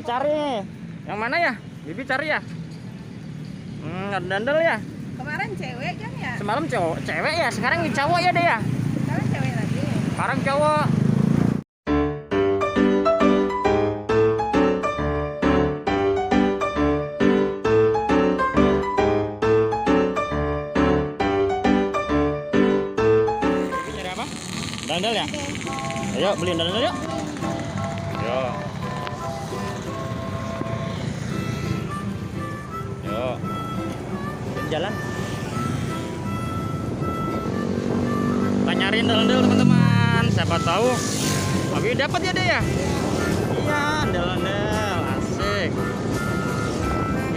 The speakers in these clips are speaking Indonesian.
Cari. Yang mana ya? Bibi cari ya? Dandel ya? Kemarin cewek kan ya? Semalam cowok, cewek ya? Sekarang cowok ya deh ya? Sekarang cewek lagi. Sekarang cowok. Nyari apa? Dandel ya? Ayo beliin dandel yuk. Yo. Yo. Jalan. Kita nyariin dandel teman-teman. Siapa tahu Abi dapat ya deh ya? Iya, ondel-ondel. Asik.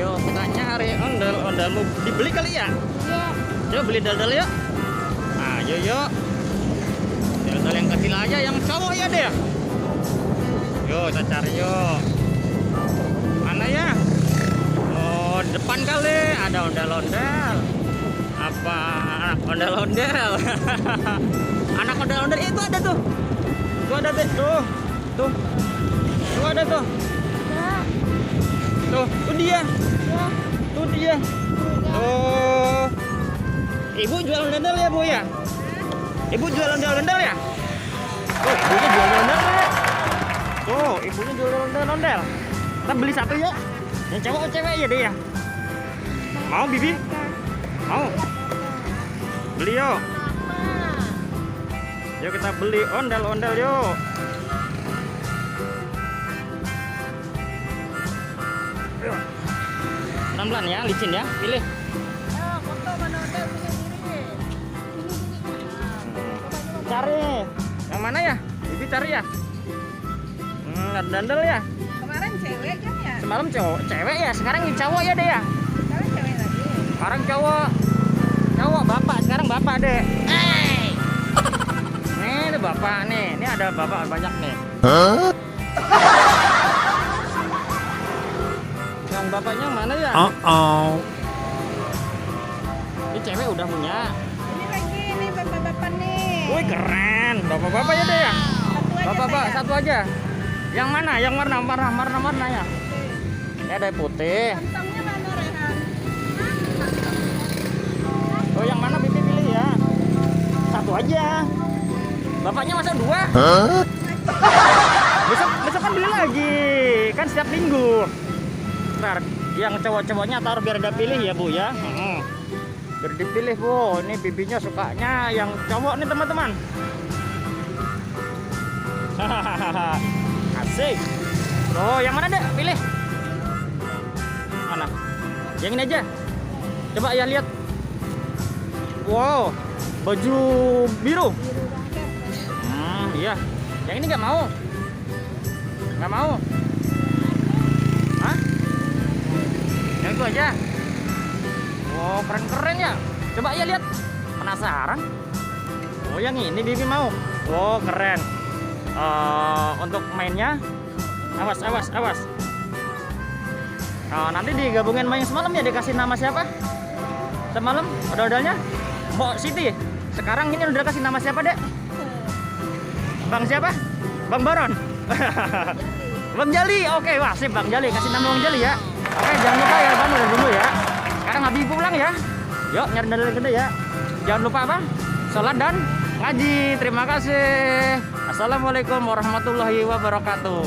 Yo, kita nyari ondel-ondel. Mau dibeli kali ya? Iya. Coba beli dandel yuk. Nah, yuk. Dandel yang kecil aja, yang cowok ya deh ya? Yo, kita cari yuk. Mana ya? Oh, depan kali ada ondel-ondel. Apa anak ondel-ondel? Anak ondel-ondel itu ada tuh. Tuh ada tuh. Tuh. Tuh ada tuh. Tuh dia. Tuh dia. Tuh. Ibu jual ondel ya, Bu ya? Ibu jual ondel-ondel ya? Tuh, ibunya jual ondel-ondel ya? Tuh, ibunya jual ondel-ondel. Kita beli satu ya. Yang cowok atau cewek ya deh ya? Mau Bibi? Mau? Beli yuk. Yuk kita beli ondel-ondel yuk. Pelan-pelan ya, licin ya. Pilih. Foto mana ondel punya diri. Cari. Yang mana ya? Bibi cari ya? Dandel ya? Kemarin cewek kan ya? Semalam cowok, cewek ya? Sekarang cowok ya deh ya? Sekarang cewek lagi. Sekarang cowok. Cowok bapak, sekarang bapak deh. Nih, ini bapak nih. Ini ada bapak banyak nih. Yang bapaknya mana ya? Ini cewek udah punya. Ini lagi nih bapak-bapak nih. Wih keren, bapak-bapak ya deh ya? Satu aja. Bapak-bapak sayang. satu aja. Yang mana? Yang warna ya? Ini ada putih. Kantongnya mana Rehan? Oh yang mana Bibi pilih ya? Satu aja. Bapaknya masa dua? Besok kan beli lagi. Kan setiap minggu. Ntar yang cowok-cowoknya taruh biar ada pilih ya Bu ya. Biar dipilih Bu. Ini bibinya sukanya yang cowok nih teman-teman. Asik. Oh yang mana deh? Pilih. Mana? Yang ini aja. Coba ya lihat. Wow, baju biru. Iya. Yang ini nggak mau. Nggak mau. Hah? Yang itu aja. Wow, keren-keren ya. Coba ya lihat. Penasaran? Oh, yang ini Bibi mau. Wow, keren. Untuk mainnya, awas. Nanti digabungin main semalam ya, dikasih nama siapa? Semalam ondel-ondelnya Mbok Siti. Sekarang ini udah kasih nama siapa, Dek? Bang siapa? Bang Baron. Bang Jali. Oke, wah sip Bang Jali, kasih nama Bang Jali ya. Oke, jangan lupa ya Bang, udah dulu ya. Sekarang Habib pulang ya. Yuk, nyari dandel gede ya. Jangan lupa apa? Sholat dan ngaji. Terima kasih. Assalamualaikum warahmatullahi wabarakatuh.